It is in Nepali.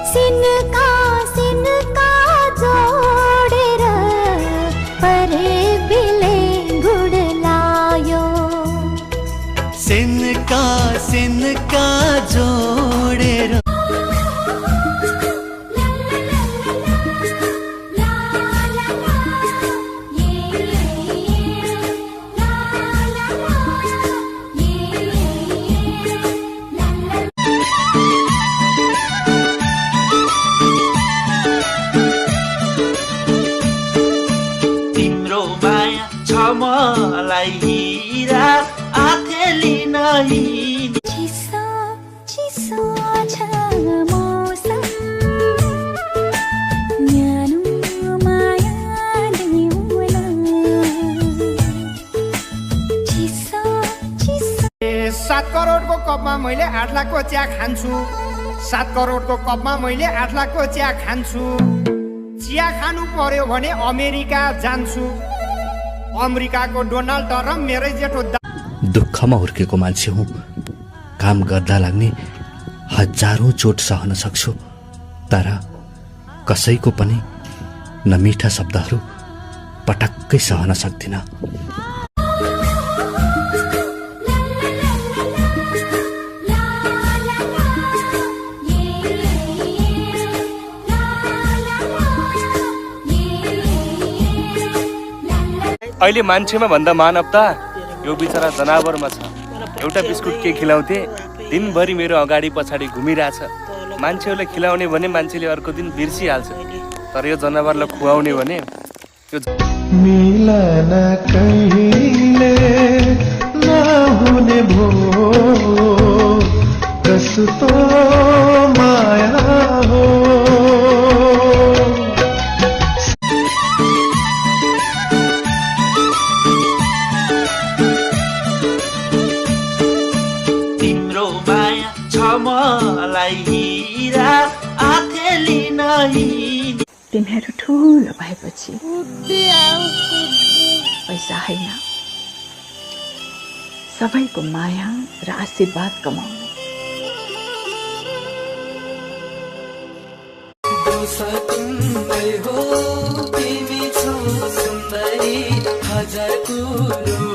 सिनका जोडेर परे बिले गुडलायो सिनका जोडेर मलाई हीरा आँखेली नहीं चिसो चिसो छ मौसम न्यानो मायाले होला चिसो चिसो 7 करोडको कपमा मैले 8 लाखको चिया खान्छु 7 करोडको कपमा मैले 8 लाखको चिया खान्छु चिया खानु पर्यो भने अमेरिका जान्छु अमेरिकाको डोनाल्ड ट्रम्प मेरै जेठो दुःखमा हुर्केको मान्छे हुँ काम गर्दा लाग्ने हजारौं चोट सहन सक्छु तर कसैको पनि नमिठा शब्दहरू पटक्कै सहन सक्दिन अहिले मान्छेमा भन्दा मानवता यो बिचरा जनावरमा छ एउटा बिस्कुट के खिलाउँथे दिनभरि मेरो अगाडि पछाडि घुमिरहेछ मान्छेहरूलाई खिलाउने भने मान्छेले अर्को दिन बिर्सिहाल्छ तर यो जनावरलाई खुवाउने भने यो मिलन कहिले नहुने भो कस्तो माया हो मलाई हीरा आँखेली नहीं तिमीहरू ठुलो भएपछि पैसा होइन सबैको माया र आशीर्वाद कमाउनु हो तिमी छौ सुन्दरी हजार कुरो